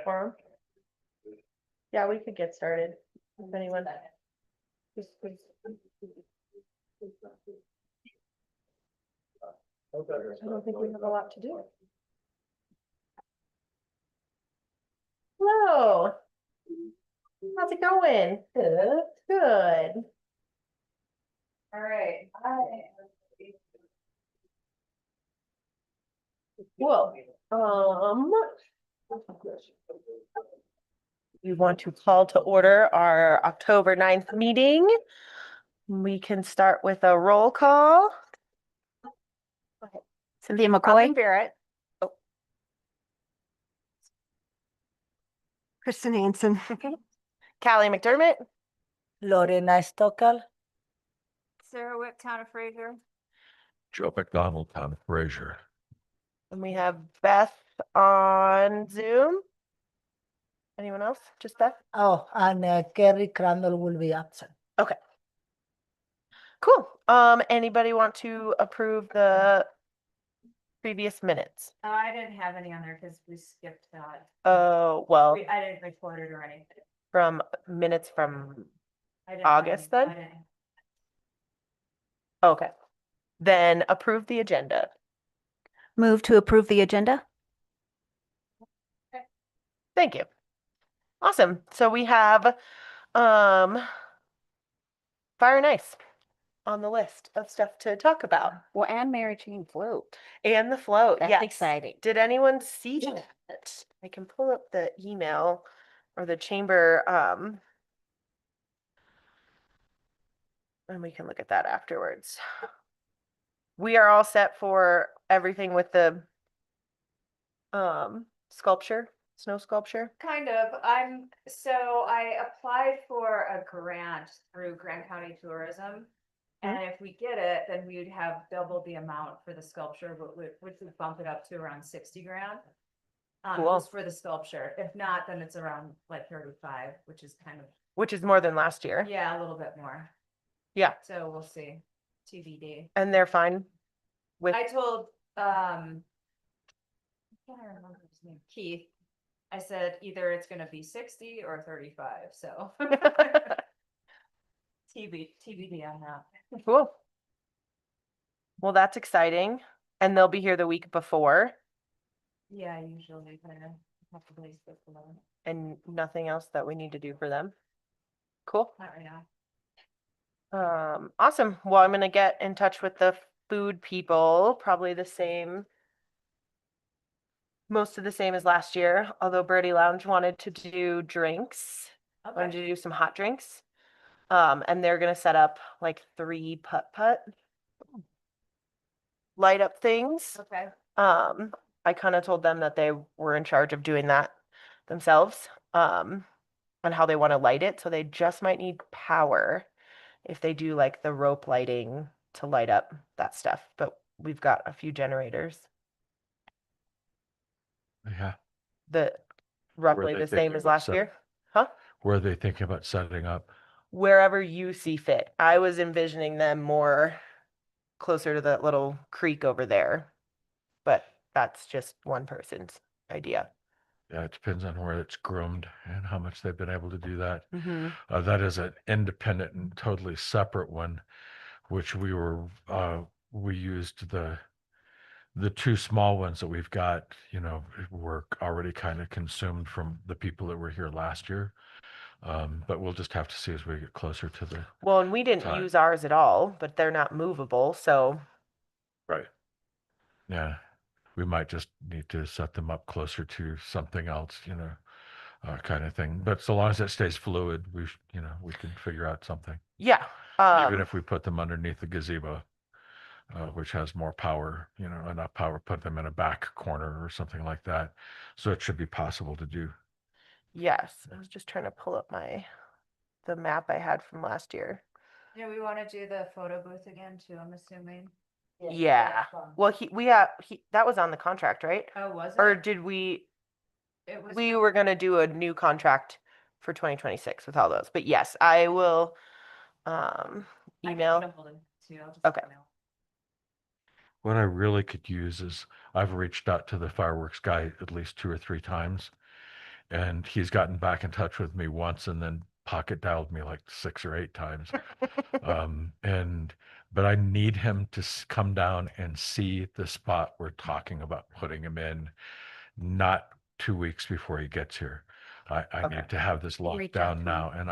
Forum? Yeah, we could get started. If anyone. I don't think we have a lot to do. Hello. How's it going? Good. Good. All right. Well, we want to call to order our October 9th meeting. We can start with a roll call. Cynthia Robin McCoy, Barrett, Kristen Hansen, Callie McDermott, Lorena Stockal. Sarah Wick, Town of Fraser. Joe McDonald, Town of Fraser. and we have Beth on Zoom. Anyone else? Just Beth? Oh, and Kerry Crandall will be absent. Okay. Cool. Anybody want to approve the previous minutes? Oh, I didn't have any on there because we skipped that. Oh, well, I didn't record it or anything. from minutes from, I didn't August have any- then? I didn't- okay. Then approve the agenda. Move to approve the agenda. Thank you. Awesome. So we have, fire and ice on the list of stuff to talk about. Well, and Mary Jane float. And the float, That's yes. exciting. Did anyone see that? I can pull up the email or the chamber, and we can look at that afterwards. We are all set for everything with the sculpture, snow sculpture. Kind of. I applied for a grant through Grant County Tourism. And if we get it, then we would have double the amount for the sculpture, which would bump it up to around 60 grand. Cool. Just for the sculpture. If not, then it's around like 35, which is kind of, Which is more than last year. yeah, a little bit more. Yeah. So we'll see. TBD. And they're fine with, I told, I can't remember his name, Keith. I said either it's gonna be 60 or 35, so. TBD on that. cool. Well, that's exciting. And they'll be here the week before Yeah, usually kind of have to place this alone. and nothing else that we need to do for them. Cool. Not right now. Awesome. Well, I'm gonna get in touch with the food people, probably the same. Most of the same as last year, although Birdie Lounge wanted to do drinks, wanted Okay. to do some hot drinks. And they're gonna set up like 3 putt light up things. Okay. I kind of told them that they were in charge of doing that themselves, and how they want to light it. So they just might need power if they do like the rope lighting to light up that stuff. But we've got a few generators. Yeah. The roughly they the thinking same as about last setting? year. Huh? Where are they thinking about setting up? Wherever you see fit. I was envisioning them more closer to the little creek over there, but that's just one person's idea. Yeah, it depends on where it's groomed and how much they've been able to do that. Mm-hmm. That is an independent and totally separate one, which we used the 2 small ones that we've got, were already kind of consumed from the people that were here last year. But we'll just have to see as we get closer to the Well, and we didn't time. use ours at all, but they're not movable, so Right. Yeah, we might just need to set them up closer to something else, kind of thing. But so long as it stays fluid, we can figure out something. yeah. Even if we put them underneath the gazebo, which has more power, enough power, put them in a back corner or something like that. So it should be possible to do. Yes, I was just trying to pull up the map I had from last year. Yeah, we want to do the photo booth again too, I'm assuming. Yeah. Well, that was on the contract, right? Oh, was it? Or did we? It was. We were gonna do a new contract for 2026 with all those, but yes, I will email. Okay. What I really could use is I've reached out to the fireworks guy at least 2 or 3 times, and he's gotten back in touch with me once and then pocket dialed me like 6 or 8 times. And but I need him to come down and see the spot we're talking about putting him in, not 2 weeks before he gets here. I Okay. need to have this locked Reach out down to now, him. and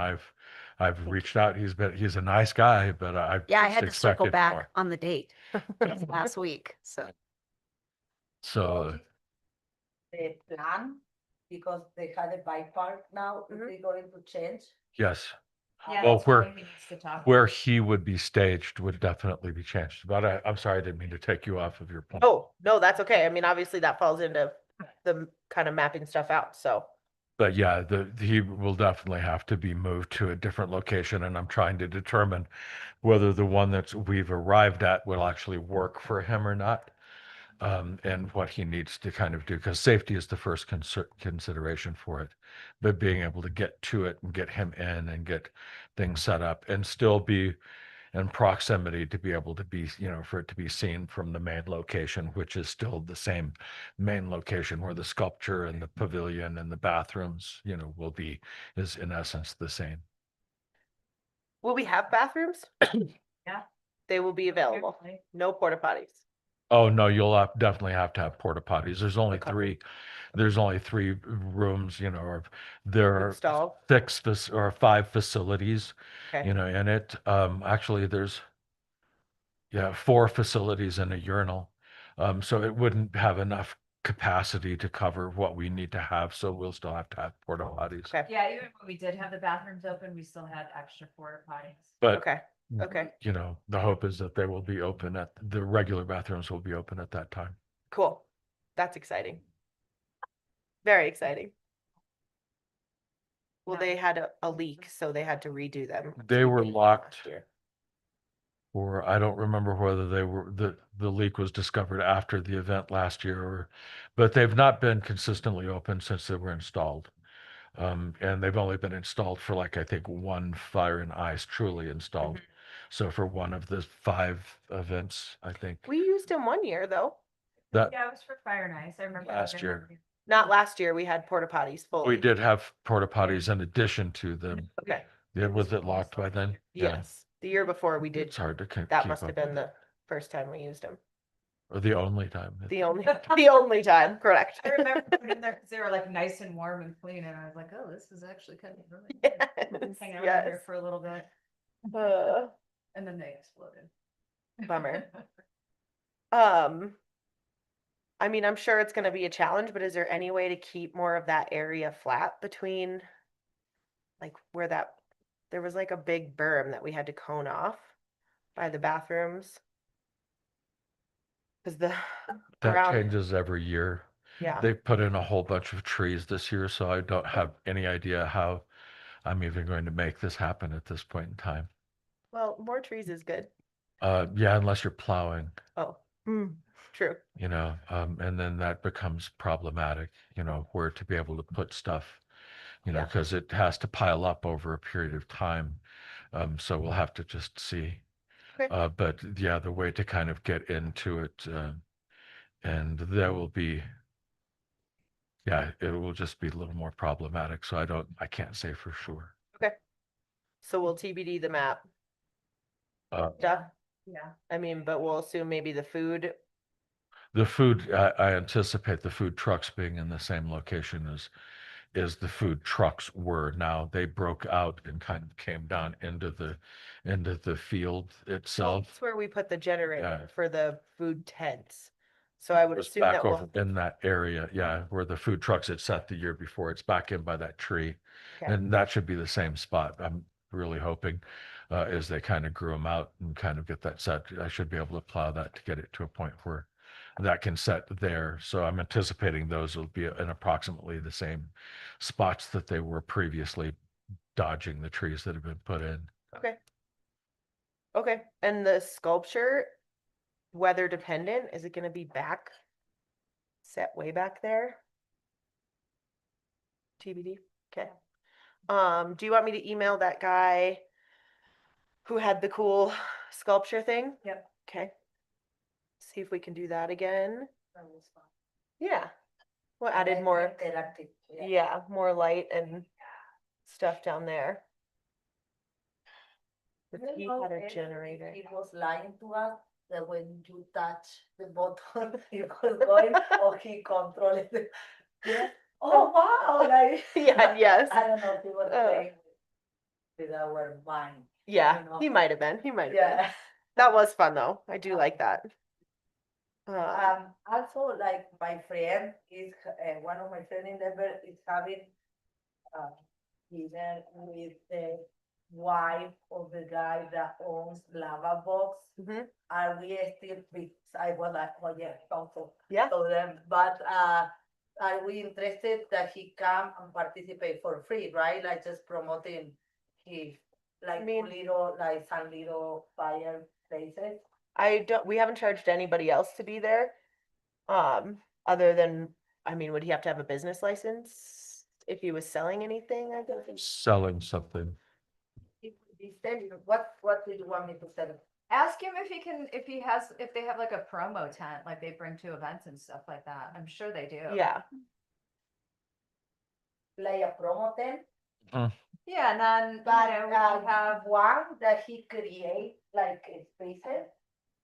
I've reached out. He's a nice guy, but I Yeah, I just had to circle expected back more. on the date last week, so. So The plan, because they had a bike park now, Mhm. they're going to change. yes, Yeah, Well, that's we're- something he needs to talk. where he would be staged would definitely be changed. But I'm sorry, I didn't mean to take you off of your point. Oh, no, that's okay. I mean, obviously that falls into the kind of mapping stuff out, so. But yeah, he will definitely have to be moved to a different location, and I'm trying to determine whether the one that we've arrived at will actually work for him or not, and what he needs to kind of do, because safety is the first consideration for it. But being able to get to it and get him in and get things set up and still be in proximity to be able to be, for it to be seen from the main location, which is still the same main location where the sculpture and the pavilion and the bathrooms, is in essence the same. Will we have bathrooms? Yeah. They will be available. Apparently. No porta potties. Oh, no, definitely have to have porta potties. Okay. There's only three rooms, or there are Installed. 5 facilities, Okay. in it. Actually, there's, 4 facilities and a urinal. So it wouldn't have enough capacity to cover what we need to have. So we'll still have to have porta potties. Okay. Yeah, even when we did have the bathrooms open, we still had extra porta potties. But, Okay. Okay. the hope is that they will be open the regular bathrooms will be open at that time. Cool. That's exciting. Very exciting. Well, Yeah. they had a leak, so they had to redo them. They were locked. last year. Or I don't remember whether the leak was discovered after the event last year but they've not been consistently open since they were installed. And they've only been installed for like, I think, one Fire and Ice truly installed. Mhm. So for one of the 5 events, I think We used them one year though. that Yeah, it was for Fire and Ice. I remember. Last year. Not last year. We had porta potties fully. we did have porta potties in addition to them. Okay. Was it locked by then? Yeah. Yes. The year before we did. It's hard to keep That must have up been with. the first time we used them. Or the only time. The only time, correct. I remember putting them there because they were like nice and warm and clean, and I was like, oh, this is actually kind of really good. Yes, Hang out in there yes. for a little bit, Uh, and then they exploded. Bummer. I mean, I'm sure it's gonna be a challenge, but is there any way to keep more of that area flat between like where there was like a big berm that we had to cone off by the bathrooms? Cause the That ground, changes every year. yeah, They put in a whole bunch of trees this year, so I don't have any idea how I'm even going to make this happen at this point in time. well, more trees is good. Yeah, unless you're plowing, Oh, true. and then that becomes problematic, where to be able to put stuff, Yeah. because it has to pile up over a period of time. So we'll have to just see. Okay. But yeah, the way to kind of get into it, and there will be, yeah, it will just be a little more problematic. So I can't say for sure. Okay. So we'll TBD the map. Uh, Stuff. Yeah. I mean, but we'll assume maybe the food. The food, I anticipate the food trucks being in the same location as the food trucks were. Now they broke out and kind of came down into the field itself. That's where we put the generator Yeah. for the food tents. So I would Was assume back that over we'll, in that area, yeah, where the food trucks had set the year before. It's back in by that tree. okay, And that should be the same spot. I'm really hoping, as they kind of grew them out and kind of get that set, I should be able to plow that to get it to a point where that can set there. So I'm anticipating those will be in approximately the same spots that they were previously, dodging the trees that have been put in. okay. Okay, and the sculpture, weather dependent, is it gonna be set way back there? TBD, okay. Do you want me to email that guy who had the cool sculpture thing? Yep. Okay. See if we can do that again. That was fun. Yeah. Well, added more, Interactive. yeah, more light and stuff down there. But I don't he know had a if generator. He was lying to us that when you touch the button, you was going, or he controlled it. Yeah. Oh, wow, like. Yeah, yes. I don't know if he was Uh. playing with our mind. Yeah, you know. he might have been. He might have been. Yeah. That was fun though. I do like that. Also, like my friend is, one of my friends in Denver is having dinner with the wife of the guy that owns Lava Box. Mhm. Are we still big? I was like, oh yeah, also Yeah. to them, but are we interested that he come and participate for free, right? Like just promoting his, like mean- little, like some little fire places. We haven't charged anybody else to be there. Other than, I mean, would he have to have a business license if he was selling anything? I don't think. Selling something. What do you want me to tell him? Ask him if he can, if they have like a promo tent, like they bring to events and stuff like that. I'm sure they do. Yeah. Like a promo tent? Yeah, and then, But you know, we can have, one that he create like spaces,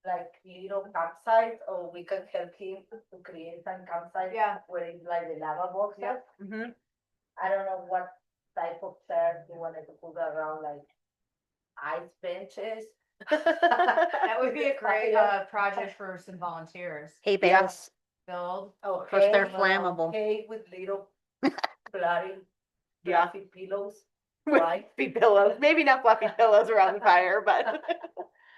like little campsites, or we can help him to create some campsite. Yeah. Where it's like the lava boxes. Yep. Mhm. I don't know what type of chairs you wanted to put around, like ice benches. that would be a great, project for some volunteers. Hay Yeah. bales. Build, Oh, Of course, they're hay, flammable. hay with little fluffy, Yeah. fluffy pillows. With Right. fluffy pillows. Maybe not fluffy pillows around the fire, but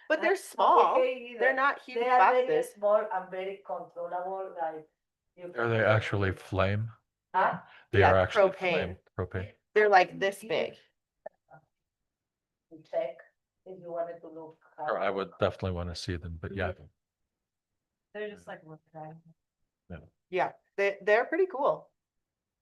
but they're small. They're not huge They are very boxes. small and very controllable, like. you Are can they put actually it- flame? Huh? They Yeah, are actually propane. flame. Propane. They're like this big. To check if you wanted to look. Or I would definitely want to see them, but yeah. they're just like, look, Yeah, they're pretty cool.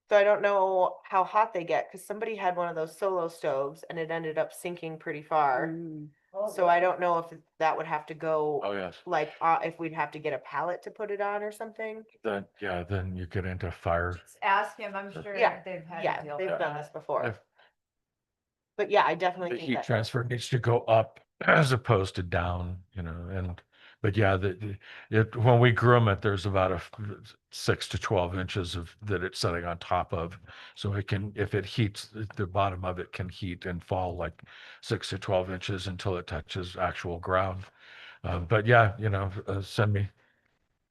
So I don't know how hot they get because somebody had one of those solo stoves and it ended up sinking pretty far. Mm. So I don't know if that would have to go, Oh, yes. like, if we'd have to get a pallet to put it on or something. Then, yeah, then you get into fire. just ask him, I'm sure Yeah, they've had Yeah, to deal they've with done that. this before. If But yeah, I definitely the think heat that. transfer needs to go up as opposed to down, but yeah, when we groom it, there's about a 6 to 12 inches that it's sitting on top of. So if it heats, the bottom of it can heat and fall like 6 to 12 inches until it touches actual ground. But yeah, send me.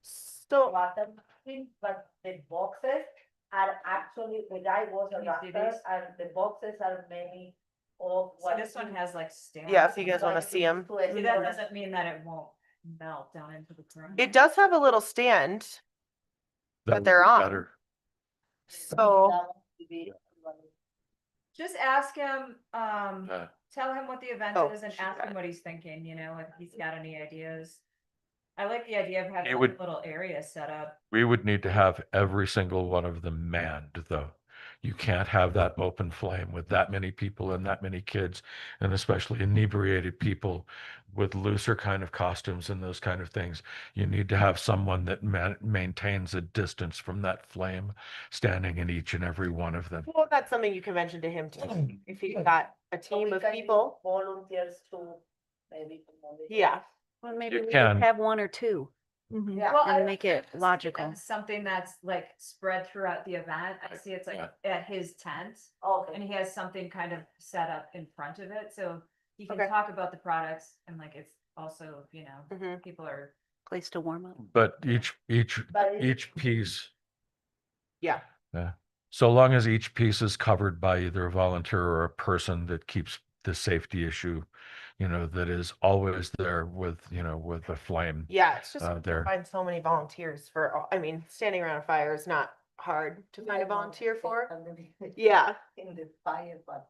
So Water machine, but the boxes are actually, the guy was a Can you see rapper, these? and the boxes are many of So what. this one has like stamps. yeah, if you guys like want to see them. See, that doesn't mean that it won't melt down into the ground. It does have a little stand. That But would they're be on. better. So Just ask him, Uh, tell him what the event Oh, is and she ask got him it. what he's thinking, if he's got any ideas. I like the idea of having It like would- a little area set up. We would need to have every single one of them manned, though. You can't have that open flame with that many people and that many kids, and especially inebriated people with looser kind of costumes and those kind of things. You need to have someone that maintains a distance from that flame, standing in each and every one of them. well, that's something you can mention to him too. If he got a team of people. Volunteers to maybe. Yeah. Well, maybe You we just can. have one or two. Yeah. Well, And I make I it just see logical. as Something that's like spread throughout the event. I see it's like at his tent Okay. and he has something kind of set up in front of it. So he can Okay. talk about the products and like it's also, Mhm. people are. Place to warm up. But each But it- each piece, Yeah. so long as each piece is covered by either a volunteer or a person that keeps the safety issue, that is always there with a flame. Yeah, it's just hard to there. find so many volunteers I mean, standing around a fire is not hard to find a volunteer for. Yeah, In the fire, but.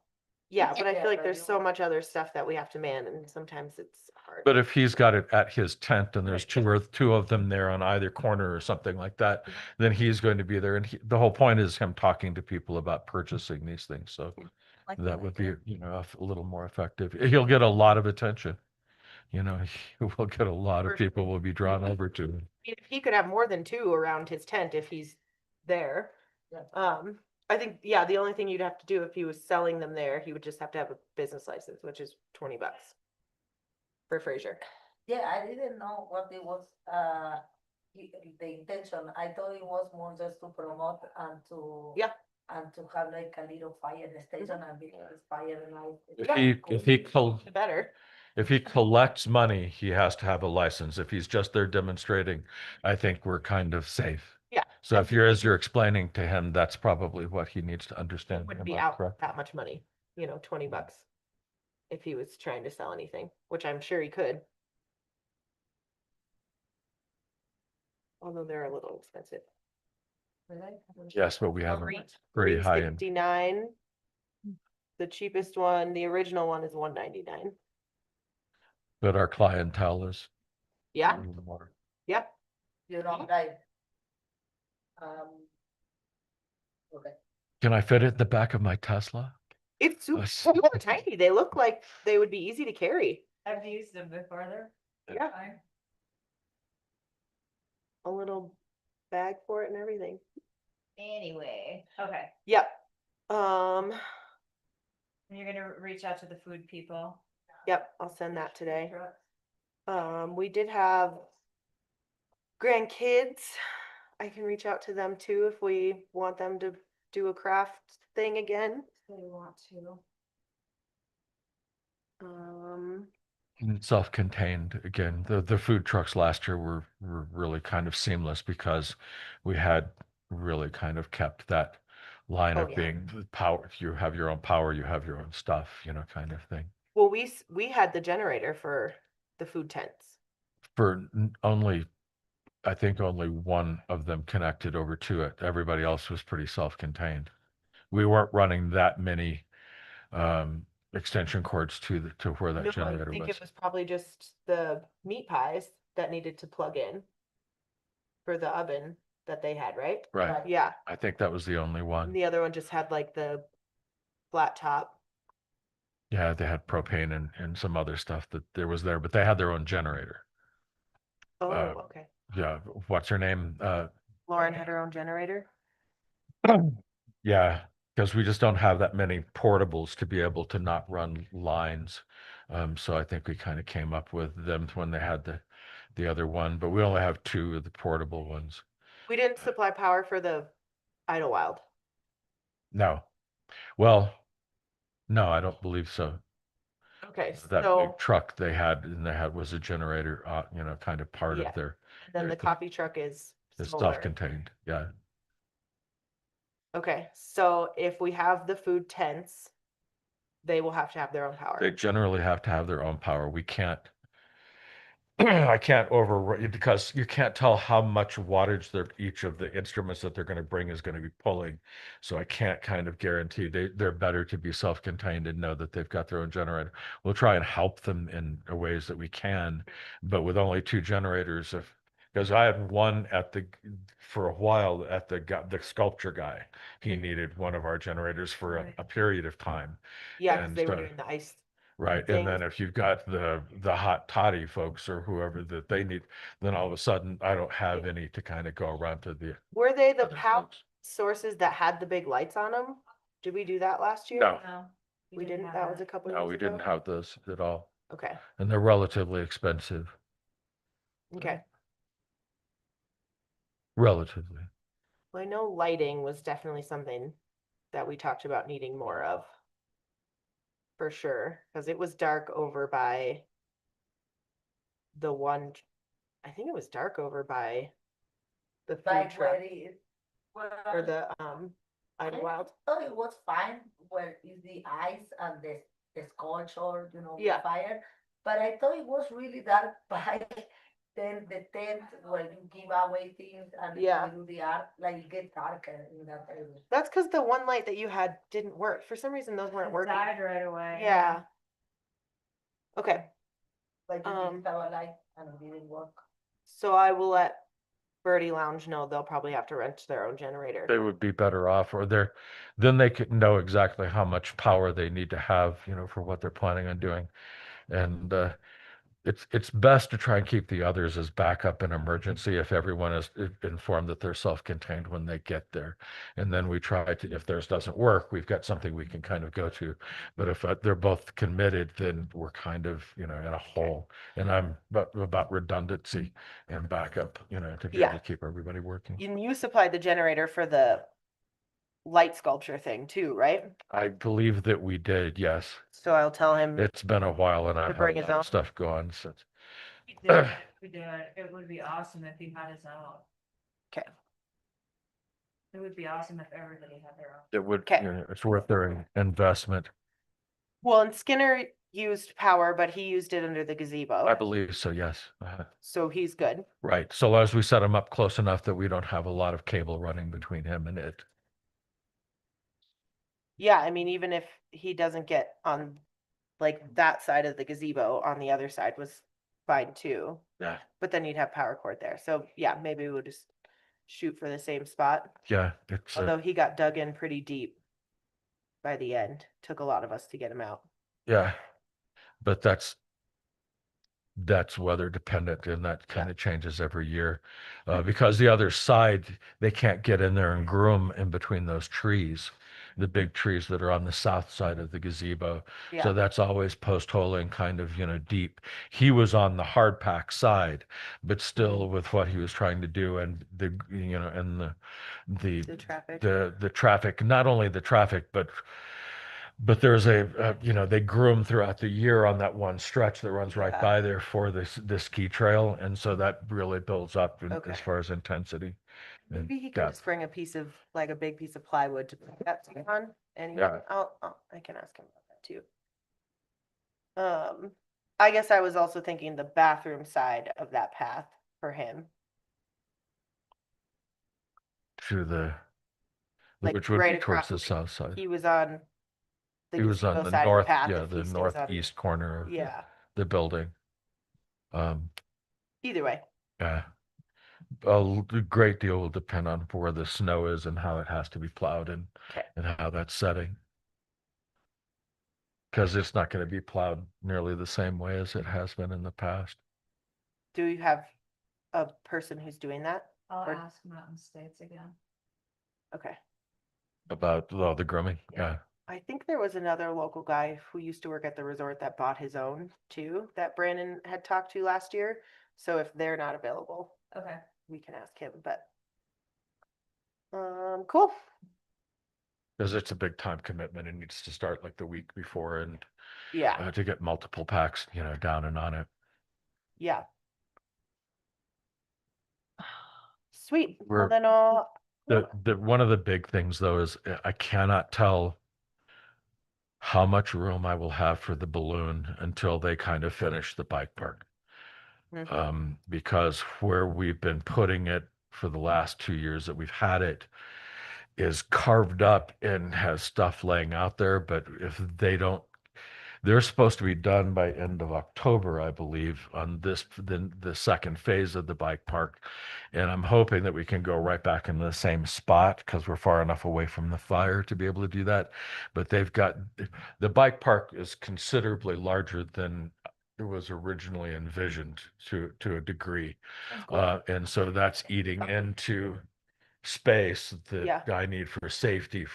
yeah, but I Yeah, feel like but there's you- so much other stuff that we have to man and sometimes it's hard. But if he's got it at his tent and there's two of them there on either corner or something like that, then he's going to be there. And the whole point is him talking to people about purchasing these things. So Like that would be, a little more effective. He'll get a lot of attention. He will get a lot For of people will be drawn over to him. If he could have more than two around his tent, if he's there. Yeah. I think, yeah, the only thing you'd have to do if he was selling them there, he would just have to have a business license, which is $20 for Fraser. Yeah, I didn't know what it was, the intention. I thought it was more just to promote and to. Yeah. And to have like a little fire station and be fire night. Better. If he collects money, he has to have a license. If he's just there demonstrating, I think we're kind of safe. Yeah. So if you're explaining to him, that's probably what he needs to understand. Wouldn't Am be I out correct? that much money, $20 if he was trying to sell anything, which I'm sure he could. Although they're a little expensive. Yes, but we have a Three- pretty high end. 369. The cheapest one, the original one is 199. But our clientele is Yeah, more. yeah. You know, like. Okay. Can I fit it in the back of my Tesla? It's super, Us. super tiny. They look like they would be easy to carry. I've used them before, they're Yeah, fine. a little bag for it and everything. Anyway, okay, Yep. Um, and you're gonna reach out to the food people. yep, I'll send that today. We did have grandkids. I can reach out to them too if we want them to do a craft thing again. They want to. Self-contained again. The food trucks last year were really kind of seamless because we had really kind of kept that line Oh, of yeah. being the power. You have your own power, you have your own stuff, kind of thing. Well, we had the generator for the food tents. Only, I think only one of them connected over to it. Everybody else was pretty self-contained. We weren't running that many extension cords to where that No, I generator think was. it was probably just the meat pies that needed to plug in for the oven that they had, right? Right. Yeah, I think that was the only and one. the other one just had like the flat top. Yeah, they had propane and some other stuff that there was there, but they had their own generator. Oh, Uh, okay. Yeah, what's her name? Lauren had her own generator. Yeah, because we just don't have that many portables to be able to not run lines. So I think we kind of came up with them when they had the other one, but we only have two of the portable ones. We didn't supply power for the Idlewild. No. Well, no, I don't believe so. Okay, That so big truck they had was a generator, kind of part Yeah. of their, then their the coffee truck is it's solar. self-contained. Yeah. Okay, so if we have the food tents, they will have to have their own They power. generally have to have their own power. We can't, I can't override because you can't tell how much wattage each of the instruments that they're going to bring is going to be pulling. So I can't kind of guarantee they're better to be self-contained and know that they've got their own generator. We'll try and help them in ways that we can, but with only two generators, because I had one for a while at the sculpture guy, he needed one of our generators for Right. a period of time. Yeah, because And they were so- doing the ice. Right. And then if you've got the hot toddy folks or whoever that they need, then all of a sudden I don't have any to kind of go around to the Were they the other power folks. sources that had the big lights on them? Did we do that last year? No, No. We didn't. have That was a couple no, years we ago. didn't have those at all. Okay, And they're relatively expensive, okay. relatively. Well, I know lighting was definitely something that we talked about needing more of. For sure, because it was dark over by the one, I think it was dark over by the food Like truck where it. or the Idlewild. I thought it was fine where is the ice and the sculpture, Yeah. the fire. But I thought it was really dark by then the tent where you give away things and Yeah. you do the art, like it gets darker in that area. That's because the one light that you had didn't work. For some reason, those weren't It working. died right away. Yeah. Okay, Like you Um, did our light and it didn't work. so I will let Birdie Lounge know they'll probably have to rent their own generator. They would be better off, or then they could know exactly how much power they need to have, for what they're planning on doing. And it's best to try and keep the others as backup in emergency if everyone is informed that they're self-contained when they get there. And then we try to, if theirs doesn't work, we've got something we can kind of go to. But if they're both committed, then we're kind of, in a hole. And I'm about redundancy and backup, to be able Yeah. to keep everybody working. You supplied the generator for the light sculpture thing too, right? I believe that we did, yes. So I'll tell him It's been a while and I've bring had his own. stuff going since. We did. It would be awesome if he had his own. Okay. It would be awesome if everybody had their own. It would, Okay. it's worth their investment. Well, and Skinner used power, but he used it under the I gazebo, believe so, yes. so he's good. Right. So long as we set him up close enough that we don't have a lot of cable running between him and it. Yeah, I mean, even if he doesn't get on like that side of the gazebo, on the other side was fine too. Yeah. But then you'd have power cord there. So yeah, maybe we'll just shoot for the same spot. Yeah. It's Although he got dug in pretty deep by the end. Took a lot of us to get him out. yeah. But that's weather dependent and that kind of changes every year. Because the other side, they can't get in there and groom in between those trees, the big trees that are on the south side of the gazebo. Yeah. So that's always post holing kind of, deep. He was on the hard pack side, but still with what he was trying to do and and The traffic. the traffic, not only the traffic, but there's they groom throughout the year on that one stretch that runs right Yeah. by there for this ski trail. And so that really builds up Okay. as far as intensity. and Maybe he can depth. just bring a piece of like a big piece of plywood to put that thing on, and Yeah. I can ask him about that too. I guess I was also thinking the bathroom side of that path for him, To like which would right be towards across. the south side. He was on the He was on gazebo the side of north, path. yeah, if the he stays on- northeast corner of Yeah. the building. Either way. Yeah. A great deal will depend on where the snow is and how it has to be plowed and Okay. how that's setting. Because it's not going to be plowed nearly the same way as it has been in the past. Do you have a person who's doing that? I'll Or- ask Mountain States again. Okay. About the grooming. Yeah. I think there was another local guy who used to work at the resort that bought his own too, that Brandon had talked to last year. So if they're not available, Okay. we can ask him, but cool. Because it's a big time commitment. It needs to start like the week before and Yeah, to get multiple packs, down and on it. yeah. Sweet. Well, We're- then I'll The one of the big things though is I cannot tell how much room I will have for the balloon until they kind of finish the bike park. Because where we've been putting it for the last 2 years that we've had it is carved up and has stuff laying out there. But if they're supposed to be done by end of October, I believe, on the second phase of the bike park. And I'm hoping that we can go right back in the same spot because we're far enough away from the fire to be able to do that. But the bike park is considerably larger than it was originally envisioned to a degree. And so that's eating into space that Yeah. I need for safety,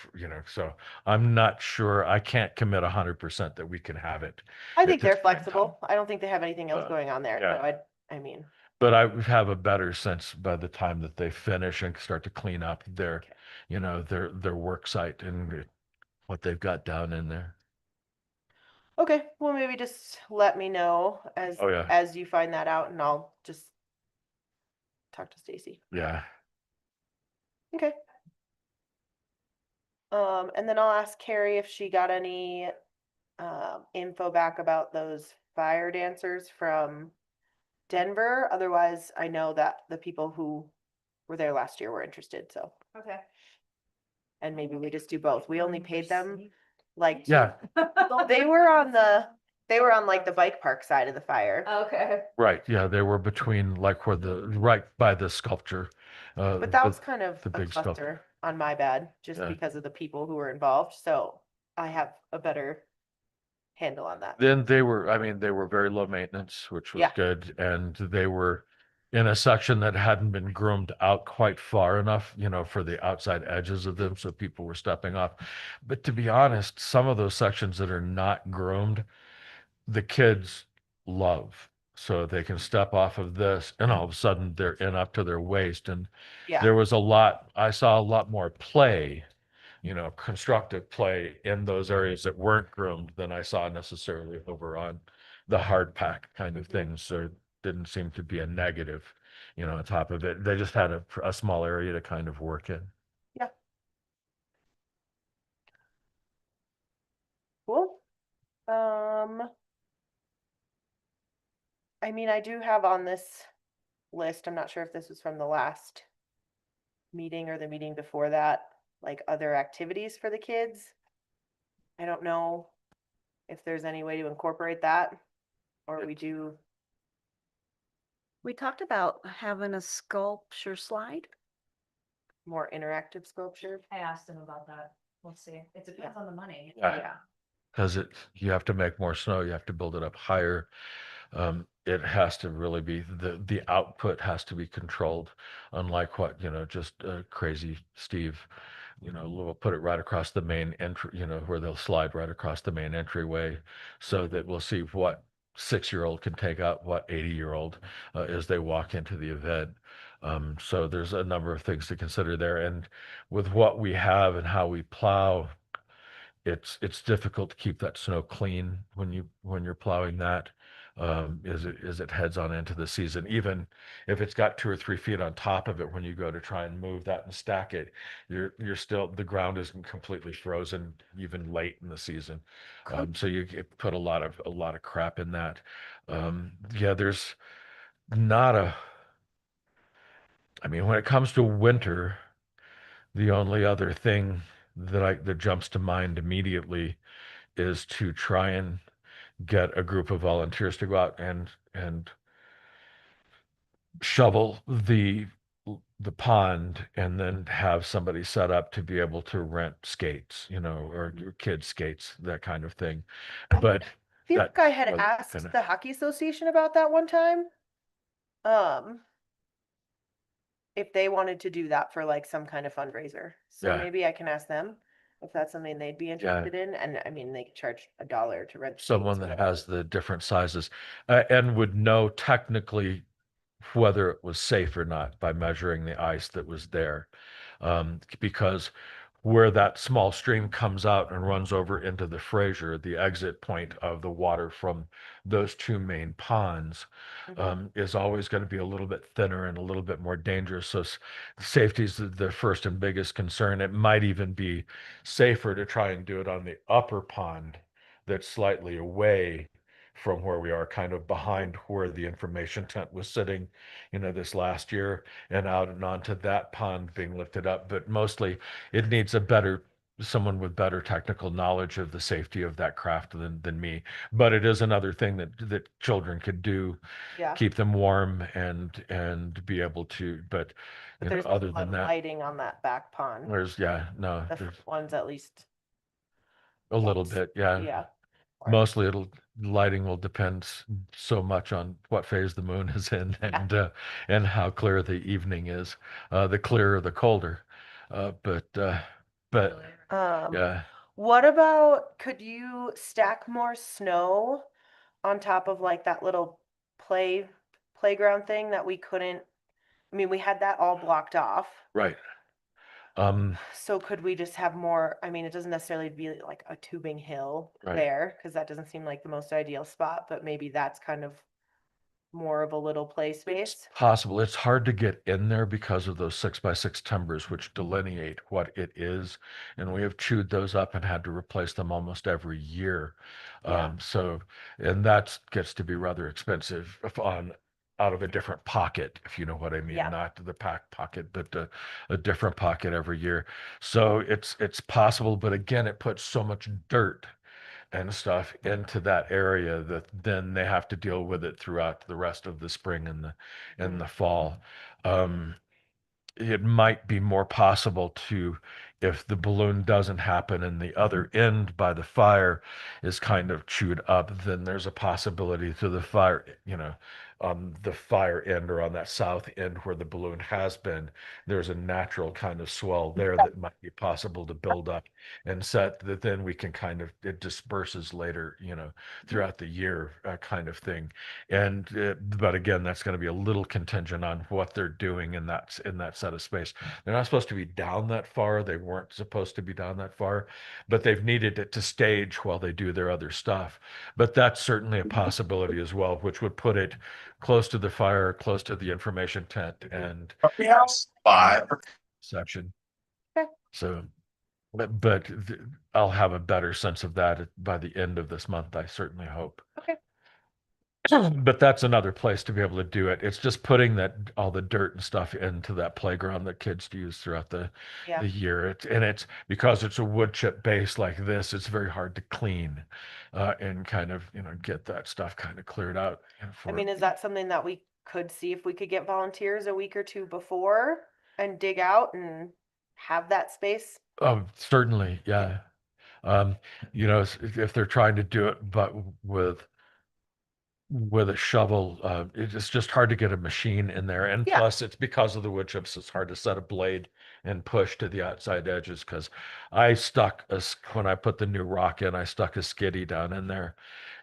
so I'm not sure, I can't commit 100% that we can have it. I think It they're depends flexible. I don't think they have anything else Uh, going on there. yeah. So I mean, But I would have a better sense by the time that they finish and start to clean up their, their work site and what they've got down in there. okay. Well, maybe just let me know Oh, yeah. as you find that out, and I'll just talk to Stacy. Yeah. Okay. And then I'll ask Carrie if she got any info back about those fire dancers from Denver. Otherwise, I know that the people who were there last year were interested, so, Okay. and maybe we just do both. We only paid them like Yeah, they were on like the bike park side of the fire. Okay. right. Yeah, they were between like right by the sculpture. But that was kind of the a big stuff. cluster on my bad, just Yeah. because of the people who were involved. So I have a better handle on that. Then they were, I mean, they were very low maintenance, which was Yeah. good. And they were in a section that hadn't been groomed out quite far enough, for the outside edges of them. So people were stepping off. But to be honest, some of those sections that are not groomed, the kids love. So they can step off of this and all of a sudden they're in up to their waist. And Yeah. there was I saw a lot more play, constructive play in those areas that weren't groomed than I saw necessarily over on the hard pack kind of things. So it didn't seem to be a negative, on top of it. They just had a small area to kind of work in. Yeah. Cool. I mean, I do have on this list, I'm not sure if this was from the last meeting or the meeting before that, like other activities for the kids. I don't know if there's any way to incorporate that, or we do, We talked about having a sculpture slide. more interactive sculpture. I asked him about that. We'll see. It depends on the money. Yeah. Because you have to make more snow, you have to build it up higher. It has to really be the output has to be controlled, unlike what, just crazy Steve, we'll put it right across the main entry, where they'll slide right across the main entryway so that we'll see what 6-year-old can take out what 80-year-old as they walk into the event. So there's a number of things to consider there. And with what we have and how we plow, it's difficult to keep that snow clean when you're plowing that. As it heads on into the season, even if it's got 2 or 3 feet on top of it, when you go to try and move that and stack it, you're still, the ground isn't completely frozen even late in the season. So put a lot of crap in that. Yeah, there's not a, I mean, when it comes to winter, the only other thing that jumps to mind immediately is to try and get a group of volunteers to go out and shovel the pond and then have somebody set up to be able to rent skates, or kids skates, that kind of thing. But I feel that like I had wasn't asked gonna- the hockey association about that one time. If they wanted to do that for like some kind of fundraiser. So Yeah. maybe I can ask them if that's something they'd be interested in. And I mean, they could charge $1 to rent. someone skates or that whatever. has the different sizes and would know technically whether it was safe or not by measuring the ice that was there. Because where that small stream comes out and runs over into the Fraser, the exit point of the water from those two main ponds, Mhm. is always going to be a little bit thinner and a little bit more dangerous. So safety is the first and biggest concern. It might even be safer to try and do it on the upper pond that's slightly away from where we are, kind of behind where the information tent was sitting, this last year, and out and onto that pond being lifted up. But mostly it needs someone with better technical knowledge of the safety of that craft than me. But it is another thing that children could do, Yeah. keep them warm and be able to, but But there's other a lot than of that, lighting on that back pond. no, The there's ones at least. a little once. bit, yeah. Yeah. Mostly lighting will depend so much on what phase the moon is in and how clear the evening is. The clearer, the colder. But Um, yeah, what about, could you stack more snow on top of like that little playground thing that we couldn't, I mean, we had that all blocked off. right. Um, So could we just have more, I mean, it doesn't necessarily be like a tubing hill Right. there, because that doesn't seem like the most ideal spot, but maybe that's kind of more of a little play space. Possible. It's hard to get in there because of those 6x6 timbers, which delineate what it is. And we have chewed those up and had to replace them almost every year. Yeah. And that gets to be rather expensive out of a different pocket, if you know what I mean, Yeah. not the pack pocket, but a different pocket every year. So it's possible, but again, it puts so much dirt and stuff into that area that then they have to deal with it throughout the rest of the spring and the fall. Um, it might be more possible to, if the balloon doesn't happen and the other end by the fire is kind of chewed up, then there's a possibility to the fire, on the fire end or on that south end where the balloon has been, there's a natural kind of swell there that might be possible to build up and set that then we can kind of, it disperses later, throughout the year, kind of thing. And but again, that's going to be a little contingent on what they're doing in that set of space. They're not supposed to be down that far. They weren't supposed to be down that far, but they've needed it to stage while they do their other stuff. But that's certainly a possibility as well, which would put it close to the fire, close to the information tent and section. Okay. So, but I'll have a better sense of that by the end of this month, I certainly hope. Okay. But that's another place to be able to do it. It's just putting that all the dirt and stuff into that playground that kids use throughout the Yeah. year. It's because it's a wood chip base like this, it's very hard to clean and kind of, get that stuff kind of cleared out. I mean, is that something that we could see if we could get volunteers a week or two before and dig out and have that space? Oh, certainly, yeah. If they're trying to do it, but with a shovel, it's just hard to get a machine in there. And Yeah. plus, it's because of the wood chips, it's hard to set a blade and push to the outside edges. Because when I put the new rock in, I stuck a skiddy down in there,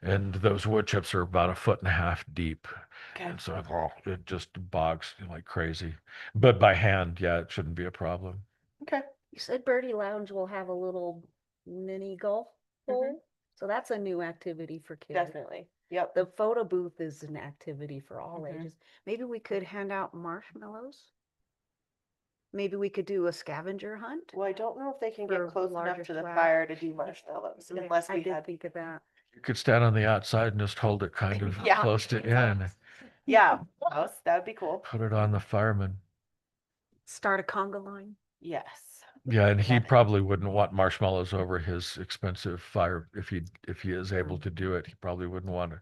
and those wood chips are about 1.5 feet deep. Okay. And so it just bogs like crazy. But by hand, yeah, it shouldn't be a problem. Okay. You said Birdie Lounge will have a little mini golf hole. So that's a new activity for kids. Definitely. Yep. The photo booth is an activity for all Mhm. ages. Maybe we could hand out marshmallows. Maybe we could do a scavenger hunt. Well, I don't know if they can For get close enough larger to the swag. fire to do marshmallows unless I we did had. think of that. You could stand on the outside and just hold it kind of Yeah. close to in. Yeah, that would be cool. Put it on the fireman. Start a conga line. Yes. Yeah, and he Love it. probably wouldn't want marshmallows over his expensive fire if he is able to do it. He probably wouldn't want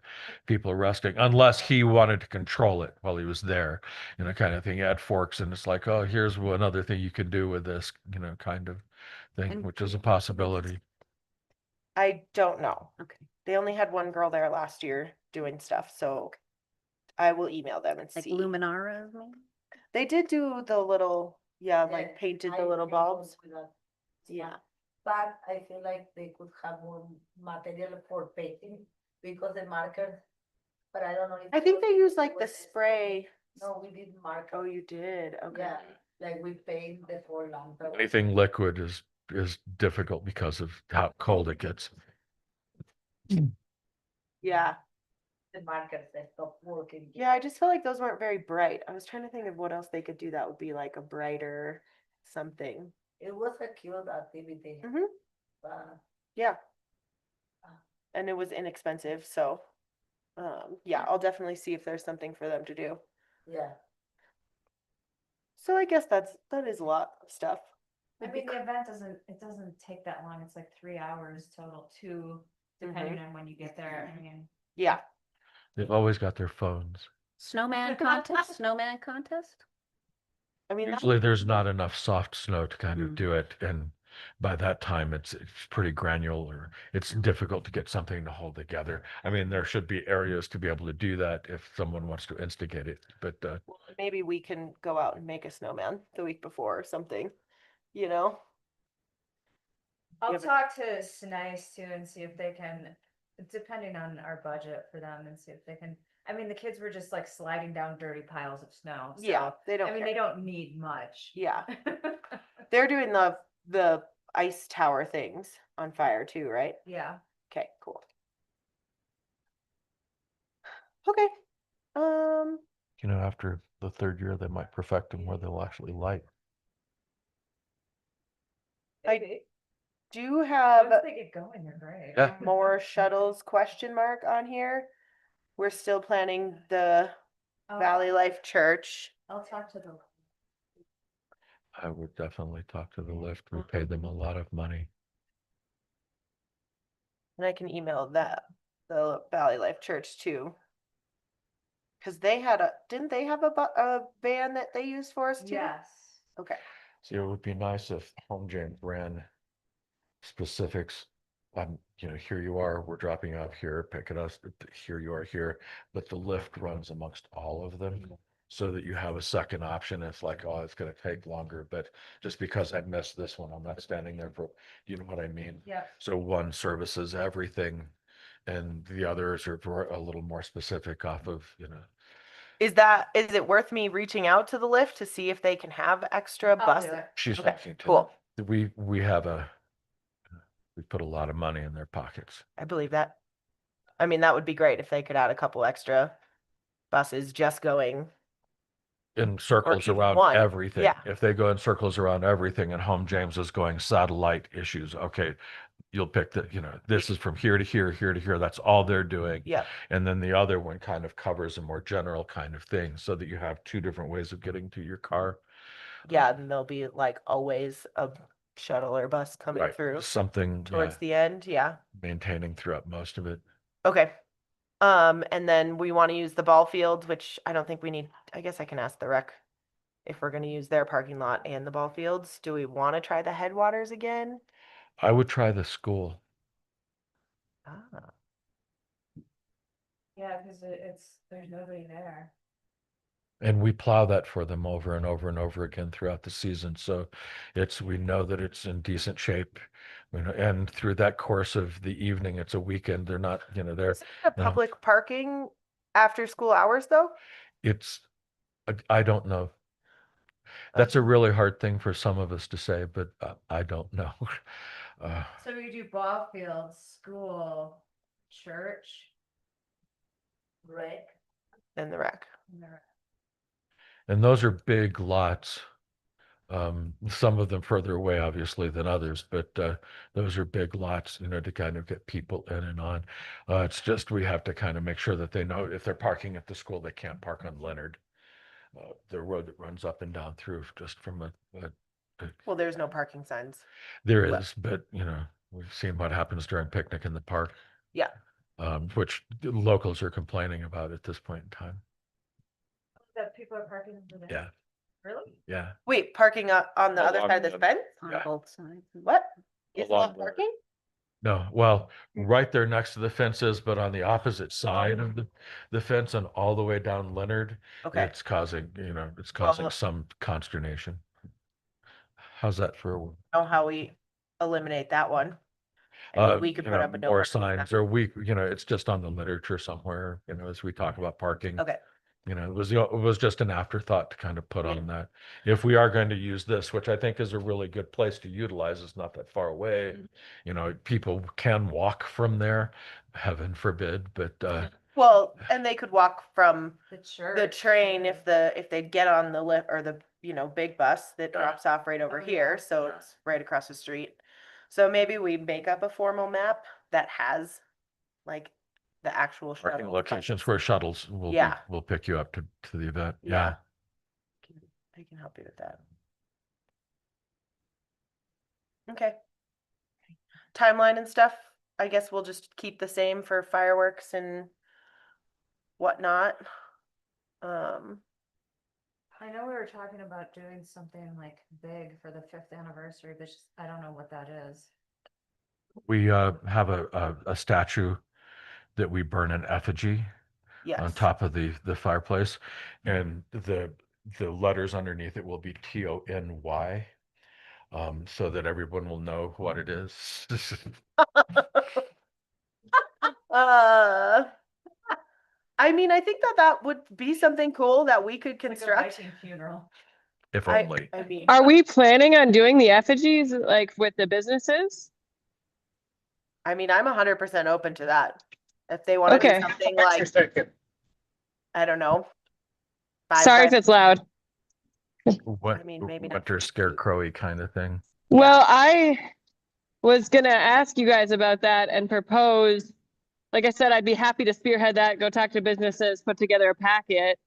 people arresting unless he wanted to control it while he was there, kind of thing. Add forks, and it's like, oh, here's one other thing you can do with this, kind of thing, And which is a possibility. I don't know. Okay. They only had one girl there last year doing stuff, so I will email them and Like see. Luminara, maybe? They did do the little, like painted the little bulbs. Yeah. But I feel like they could have more material for painting because the markers, but I don't know. I think they use like the was- spray. No, we did marker. Oh, you did? Okay. Yeah, like we paint the four lamps. Anything liquid is difficult because of how cold it gets. Yeah. The markers that stop working. Yeah, I just feel like those weren't very bright. I was trying to think of what else they could do that would be like a brighter something. It was a cute activity. Mhm. But Yeah. And it was inexpensive, so yeah, I'll definitely see if there's something for them to do. yeah, So I guess that is a lot of stuff. I mean, the event doesn't take that long. It's like 3 hours total, depending on when you get there. I mean, Yeah. They've always got their phones. Snowman contest? Snowman contest? I mean, Usually there's not enough soft snow to kind of Mm. do it, and by that time it's pretty granular. It's difficult to get something to hold together. I mean, there should be areas to be able to do that if someone wants to instigate it, but maybe we can go out and make a snowman the week before or something, you know? I'll Yeah, but- talk to Snice too and see if they can, depending on our budget for them and see if they can. I mean, the kids were just like sliding down dirty piles of snow. Yeah, So, they don't I mean, care. they don't need much. Yeah. They're doing the ice tower things on fire too, right? Yeah. Okay, cool. Okay. after the third year they might perfect them where they'll actually light. I Maybe. do have Once they get going, they're great. Yeah. more shuttles question mark on here. We're still planning the Valley Life Church. I'll talk to them. I would definitely talk to the lift. We paid them a lot of money. And I can email the Valley Life Church too. Cause they had didn't they have a van that they used for us too? Yes. Okay. See, it would be nice if Home James ran specifics. Here you are, we're dropping off here, pick it up, here you are here, but the lift runs amongst all of them. So that you have a second option. It's like, oh, it's gonna take longer, but just because I missed this one, I'm not standing there for, you know what I mean? Yep. So one services everything and the others are a little more specific off of, Is it worth me reaching out to the lift to see if they can have extra I'll bus? do it. she's Okay, looking to. cool. We put a lot of money in their pockets. I believe that. I mean, that would be great if they could add a couple extra buses just going. In circles even around one. everything. Yeah. If they go in circles around everything and Home James is going satellite issues, okay, you'll pick this is from here to here, here to here. That's all they're doing. Yeah. And then the other one kind of covers a more general kind of thing so that you have two different ways of getting to your car. Yeah, and there'll be like always a shuttle or bus coming Right. through Something, towards the end. Yeah. maintaining throughout most of it. Okay. And then we want to use the ball fields, which I don't think we need. I guess I can ask the rec if we're going to use their parking lot and the ball fields. Do we want to try the headwaters again? I would try the school. Ah, Yeah, because there's nobody there. And we plow that for them over and over and over again throughout the season. So we know that it's in decent shape. And through that course of the evening, it's a weekend. They're not, they're, is it a you know, public parking after school hours though? it's, I don't know. That's a really hard thing for some of us to say, but I don't know. So we do ball fields, school, church. Right. In the rec. and the- And those are big lots. Some of them further away, obviously, than others, but those are big lots, to kind of get people in and on. It's just we have to kind of make sure that they know if they're parking at the school, they can't park on Leonard. The road that runs up and down through just from Well, there's no parking signs. there Well- is, but we've seen what happens during picnic in the park. Yeah. Which the locals are complaining about at this point in time. That people are parking over there. Yeah, Really? yeah. Wait, parking on the other Along side of the the- fence? On Yeah. both sides. What? It's Along not the- parking? No, well, right there next to the fences, but on the opposite side of the fence and all the way down Leonard, Okay. it's causing, it's causing Well- some consternation. How's that for? Know how we eliminate that one? I mean, we could put up a no more parking sign. signs, or it's just on the literature somewhere, as we talk about parking. Okay. It was just an afterthought to kind of put Yeah. on that. If we are going to use this, which I think is a really good place to utilize, it's not that far away. People can walk from there, heaven forbid, but Well, and they could walk from The church. the train if they get on the lift or the, big bus that drops off right over Oh, here, yeah. so it's right across the street. So maybe we make up a formal map that has like the actual parking shuttle locations sites. where shuttles Yeah. will pick you up to the event. Yeah. I can help you with that. Okay. Timeline and stuff, I guess we'll just keep the same for fireworks and whatnot. I know we were talking about doing something like big for the 5th anniversary, but I don't know what that is. We have a statue that we burn in effigy on Yes. top of the fireplace, and the letters underneath it will be TONY, so that everyone will know what it is. Uh, I mean, I think that would be something cool that we could Like a construct. Viking funeral. If I only. mean, Are we planning on doing the effigies like with the businesses? I'm 100% open to that. If they want to do Okay. something like, I don't know. Sorry if it's loud. What, I mean, maybe not. winter scarecrowy kind of thing. Well, I was gonna ask you guys about that and propose, like I said, I'd be happy to spearhead that, go talk to businesses, put together a packet.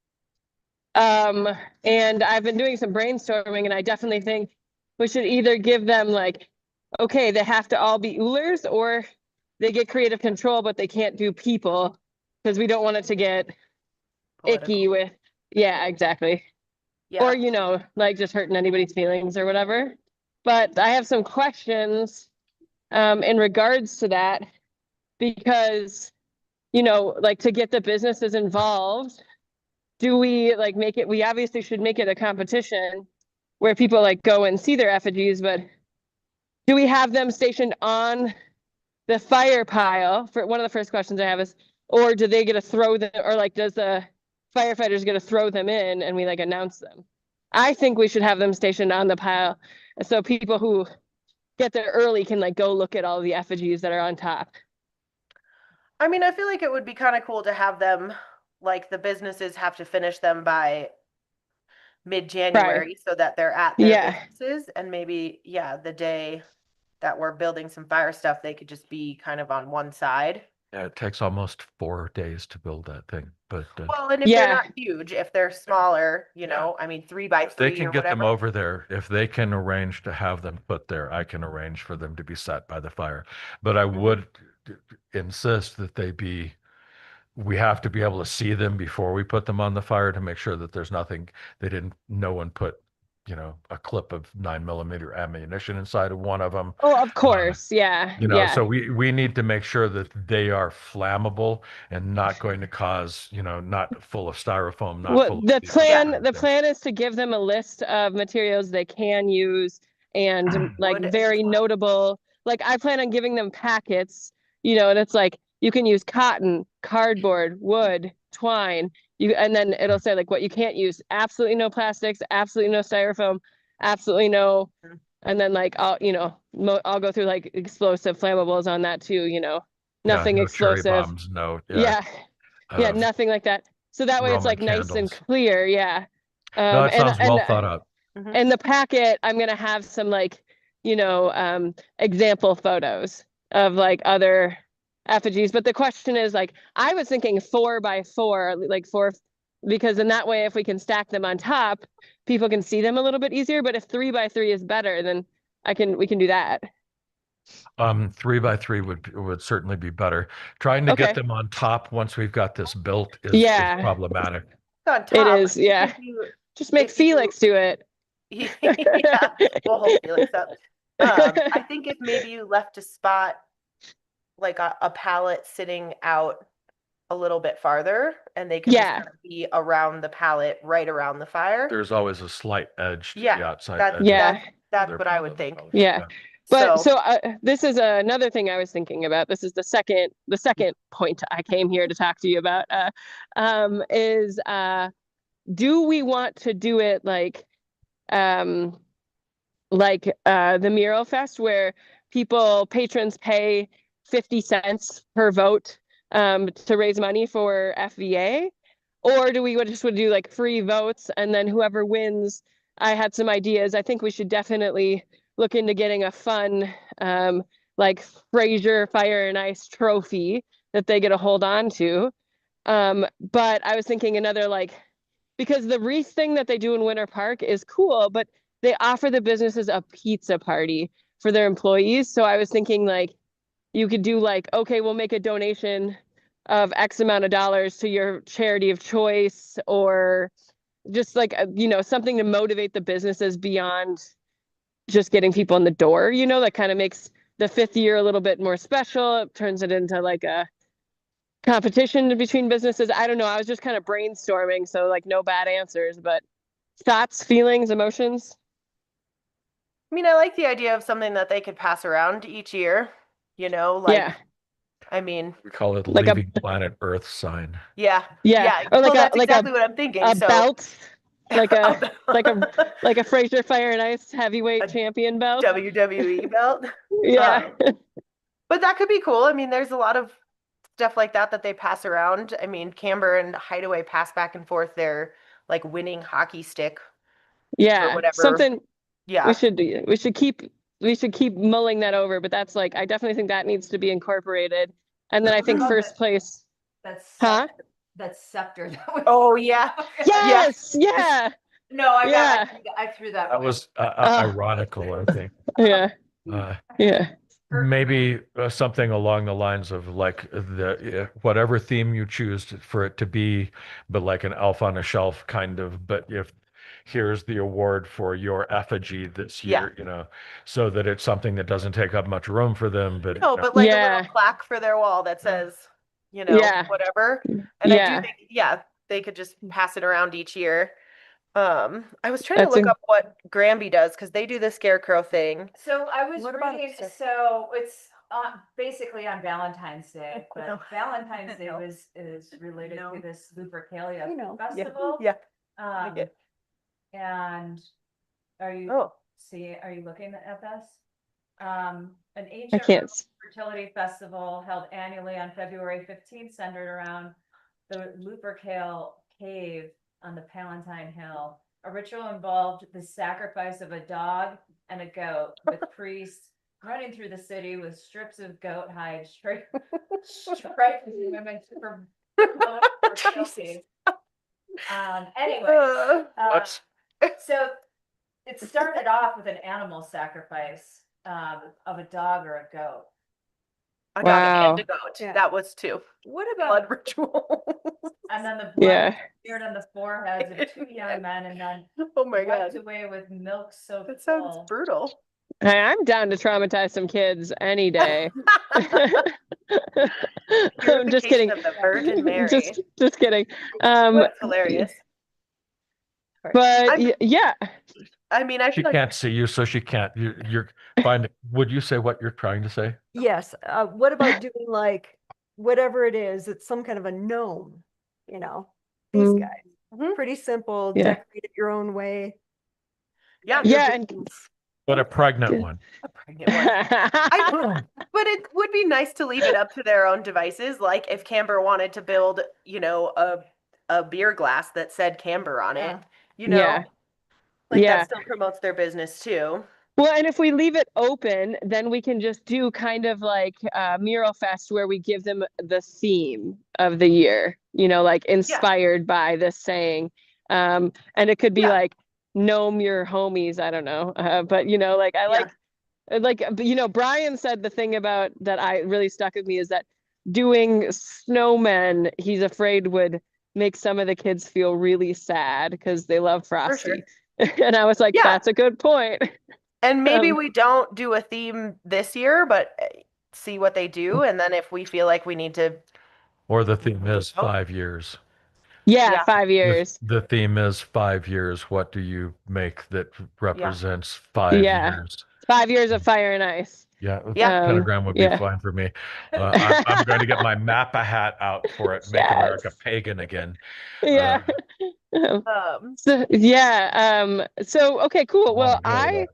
And I've been doing some brainstorming and I definitely think we should either give them like, okay, they have to all be Oolers, or they get creative control, but they can't do people. Cause we don't want it to get icky political. with, yeah, exactly. Yeah. or, like just hurting anybody's feelings or whatever. But I have some questions in regards to that because, like to get the businesses involved, do we like make it, we obviously should make it a competition where people like go and see their effigies, but do we have them stationed on the fire pile? For one of the first questions I have is, or do they get to throw them, or like does the firefighters get to throw them in and we like announce them? I think we should have them stationed on the pile so people who get there early can like go look at all the effigies that are on top. I mean, I feel like it would be kind of cool to have them, like the businesses have to finish them by mid-January Right. so that they're at their Yeah. businesses, and maybe, yeah, the day that we're building some fire stuff, they could just be kind of on one side. Yeah, it takes almost 4 days to build that thing, but Well, and if they're Yeah. not huge, if they're smaller, I mean, 3 by if they 3 can or get them whatever. over there, if they can arrange to have them put there, I can arrange for them to be set by the fire. But I would insist that we have to be able to see them before we put them on the fire to make sure that there's nothing, no one put, a clip of 9mm ammunition inside of one of them. Oh, of course. Yeah. Yeah. So we need to make sure that they are flammable and not going to cause, not full of styrofoam, not Well, full of the steel, that plan, kind of the thing. plan is to give them a list of materials they can use and like Wood and very twine. notable, like I plan on giving them packets, and it's like you can use cotton, cardboard, wood, twine. And then it'll say like what you can't use, absolutely no plastics, absolutely no styrofoam, absolutely no. Mhm. And then like I'll go through like explosive flammables on that too, Yeah, nothing no cherry explosive. bombs, no, Yeah. Yeah, uh, nothing like that. So that way it's Roman like nice and candles. clear, yeah. No, it And sounds well thought out. Mhm. in the packet, I'm gonna have some like, example photos of like other effigies. But the question is like, I was thinking 4 by 4, like four, because in that way, if we can stack them on top, people can see them a little bit easier. But if 3 by 3 is better, then we can do that. 3 by 3 would certainly be better. Trying to get Okay. them on top once we've got this built is Yeah, On problematic. it top, is. Yeah. Just make if you Felix do it. yeah, we'll hold Felix up. I think if maybe you left a spot like a pallet sitting out a little bit farther and they could just Yeah. kind of be around the pallet, right around the fire. There's always a slight edge to the Yeah, outside that's edge of Yeah. that's their what I would pallet think. probably. Yeah. But So, this is another thing I was thinking about. This is the second point I came here to talk to you about. Is do we want to do it um the Mural Fest where patrons pay 50 cents per vote to raise money for FVA? Or do we just would do like free votes and then whoever wins? I had some ideas. I think we should definitely look into getting a fun like Fraser Fire and Ice trophy that they get to hold on to. But I was thinking another because the wreath thing that they do in Winter Park is cool, but they offer the businesses a pizza party for their employees. So I was thinking you could do okay, we'll make a donation of X amount of dollars to your charity of choice, or just something to motivate the businesses beyond just getting people in the door, that kind of makes the fifth year a little bit more special. It turns it into like a competition between businesses. I don't know. I was just kind of brainstorming, so no bad answers, but thoughts, feelings, emotions. I mean, I like the idea of something that they could pass around each year, Yeah. I mean, We call it Like a leaving planet Earth sign. yeah, yeah, or well, that's exactly what I'm thinking. a So belt, like a a like a Fraser Fire and Ice heavyweight A champion belt. WWE belt. Yeah. But that could be cool. I mean, there's a lot of stuff like that they pass around. I mean, Camber and Hideaway pass back and forth their like winning hockey stick for Yeah. whatever. Something Yeah. we should keep mulling that over, but that's I definitely think that needs to be incorporated. And then I think Love first it. place. That's Huh? That's scepter. That was- Oh yeah. Yes, yeah. No, Yeah. I threw that. That away. was ironical, I think. Yeah. Uh, Yeah. Maybe something along the lines of whatever theme you choose for it to be, but like an elf on a shelf kind of. But here's the award for your effigy this Yeah. year, so that it's something that doesn't take up much room for them, but No, but like a little Yeah. plaque for their wall that says, Yeah. whatever. And I do Yeah. think, yeah, they could just pass it around each year. I was trying to That's look a up what Granby does because they do the scarecrow thing. So I was What about reading, upstairs? so it's basically on Valentine's Day, but No. Valentine's Day No. is related No. to this Lupercalia We know. Yeah. festival. Yeah. Um, get- and are you Oh, looking at this? An I ancient can't. fertility festival held annually on February 15th, centered around the Lupercale Cave on the Palatine Hill. A ritual involved the sacrifice of a dog and a goat, with priests running through the city with strips of goat hide striking women for trophies. Anyway, what? so it started off with an animal sacrifice of a dog or a goat. A dog and Wow. a goat. Yeah. That was two. What Blood about, ritual. And then the blood Yeah. was smeared on the foreheads of two young men and then Oh my wiped God. away with milk soaked That sounds full. brutal. Hey, I'm down to traumatize some kids any day. I'm just Purification kidding. of the Virgin Mary. Just kidding. Um, That's hilarious. but I'm- yeah, I mean, I She feel like can't see you, so she can't. You're fine. Would you say what you're trying to say? yes, what about doing like, whatever it is, it's some kind of a gnome, these Mm. guys. Mhm. Pretty simple, Yeah. decorate it your own way. yeah, Your Yeah, and- business. But a pregnant Good. one. a pregnant one. But it would be nice to leave it up to their own devices. Like if Camber wanted to build, a beer glass that said Camber on it, Yeah. like Yeah. that still promotes their business too. Well, and if we leave it open, then we can just do kind of like Mural Fest where we give them the theme of the year, like inspired by this saying. And it could be Yeah. like, gnome your homies. I don't know. But, like I Brian said the thing about that I really stuck with me is that doing snowmen, he's afraid would make some of the kids feel really sad because they love For sure. Frosty. And I was like, Yeah. that's a good point. And maybe Um, we don't do a theme this year, but see what they do. And then if we feel like we need to, Or the theme is Oh. 5 years. Yeah, Yeah. 5 years. The theme is 5 years. What do you make that represents 5 Yeah. years? 5 years of fire and ice. Yeah, Yeah. pentagram would be Yeah. fine for me. I'm going to get my Mappa hat out for it. Make America Yes. pagan again. Yeah. So okay, cool. Well, I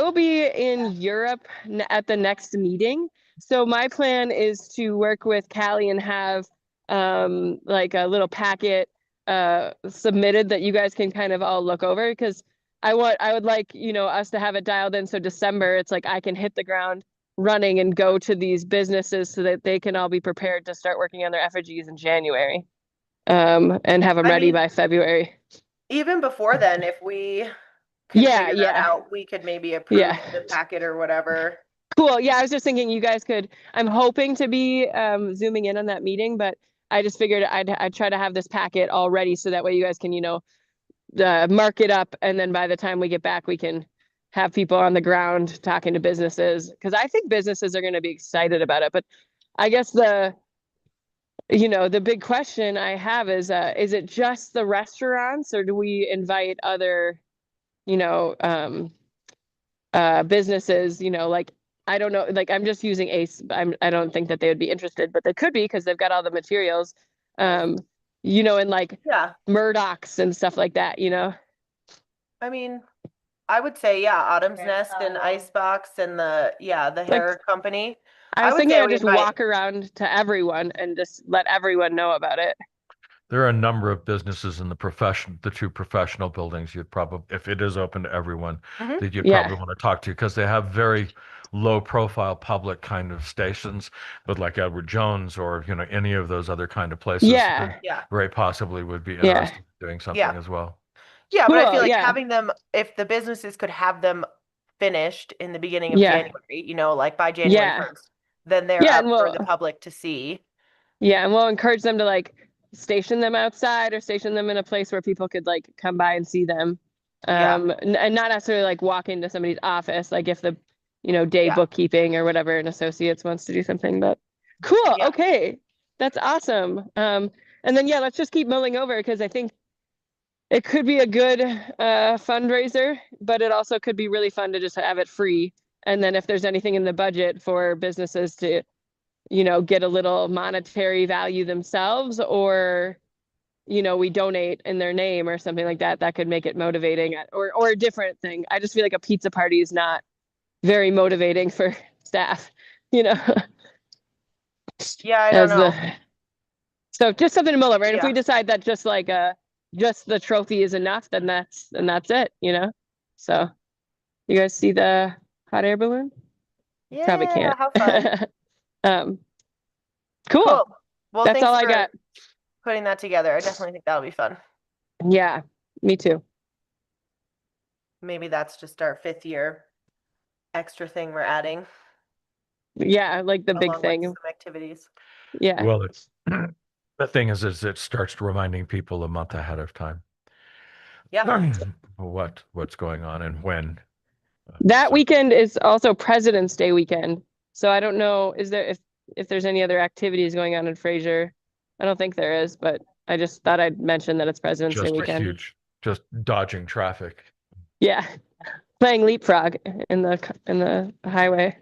will be in Europe at the next meeting. So my plan is to work with Callie and have like a little packet submitted that you guys can kind of all look over, because I would like, us to have it dialed in so December it's like I can hit the ground running and go to these businesses so that they can all be prepared to start working on their effigies in January. And have them I ready mean, by February. even before then, if we can Yeah, figure that yeah. out, we could maybe approve Yeah. the packet or whatever. Cool. Yeah, I was just thinking you guys could. I'm hoping to be zooming in on that meeting, but I just figured I'd try to have this packet all ready so that way you guys can, mark it up, and then by the time we get back, we can have people on the ground talking to businesses, because I think businesses are going to be excited about it. But I guess the big question I have is it just the restaurants, or do we invite other, businesses, like, I don't know, like I'm just using Ace. I don't think that they would be interested, but they could be because they've got all the materials, and like Yeah. Murdochs and stuff like that, I mean, I would say, yeah, Autumn's Okay, Nest and Icebox and the hair company. I was would thinking say I'd we just invite- walk around to everyone and just let everyone know about it. There are a number of businesses in the two professional buildings you'd probably, if it is open to everyone, Mhm. that you'd Yeah. probably want to talk to, because they have very low profile public kind of stations, but like Edward Jones or, any of those other kind of places. Yeah. that Yeah. Very possibly would be Yeah. interested in doing something Yeah. as well. Yeah, but I Cool, feel like yeah. having them, if the businesses could have them finished in the beginning of Yeah. January, like by January Yeah. 1st, then they're Yeah, up and for we'll- the public to see. Yeah, and we'll encourage them to like station them outside or station them in a place where people could like come by and see them. Yeah. And not necessarily like walk into somebody's office, like if the, day Yeah. bookkeeping or whatever, an associates wants to do something, but cool. Yeah. Okay. That's awesome. And then, yeah, let's just keep mulling over because I think it could be a good fundraiser, but it also could be really fun to just have it free. And then if there's anything in the budget for businesses to, get a little monetary value themselves, or, we donate in their name or something like that, that could make it motivating, or a different thing. I just feel like a pizza party is not very motivating for staff, you know, Yeah, I don't as know. so just something to mull over. And if we Yeah. decide that just like just the trophy is enough, then that's it, So you guys see the hot air balloon? Probably Yeah, can't. how fun. Um, cool. Cool. Well, That's thanks all I for got. putting that together. I definitely think that'll be fun. Yeah, me too. Maybe that's just our 5th year extra thing we're adding Yeah, like the big along with thing. some activities. Yeah. Well, it's the thing is it starts reminding people a month ahead of time Yeah. what's going on and when. That So weekend is also President's Day weekend. So I don't know, is there if there's any other activities going on in Fraser? I don't think there is, but I just thought I'd mention that it's President's Day just a weekend. huge, just dodging traffic. Yeah. Playing leapfrog in the highway.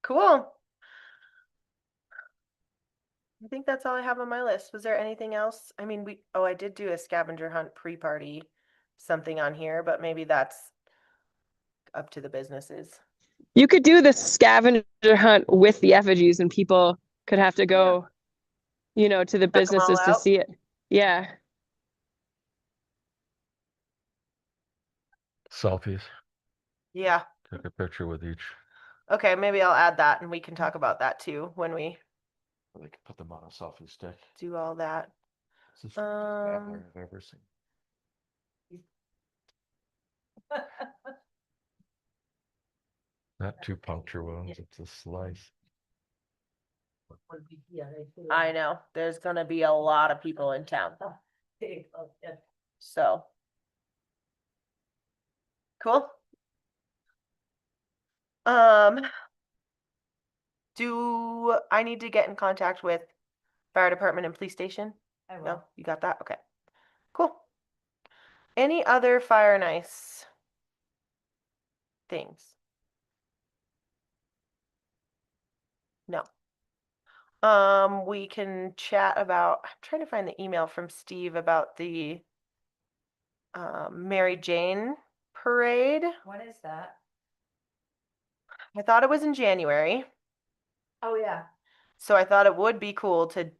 Cool. I think that's all I have on my list. Was there anything else? I mean, I did do a scavenger hunt pre-party something on here, but maybe that's up to the businesses. You could do the scavenger hunt with the effigies and people could have to go, to the 'em all businesses to out? see it. Yeah. Selfies. Yeah. Take a picture with each. Okay, maybe I'll add that and we can talk about that too when we They can put them on a selfie stick. do all that. It's the strangest vampire I've ever seen. Not two puncture wounds, it's a slice. Will be here, I think. I know there's gonna be a lot of people in town, Okay. so. Cool. Do I need to get in contact with fire department and police station? I No, will. you got that? Okay. Cool. Any other fire and ice things? No. We can chat about, I'm trying to find the email from Steve about the Mary Jane parade. What is that? I thought it was in January, Oh, yeah. so I thought it would be cool to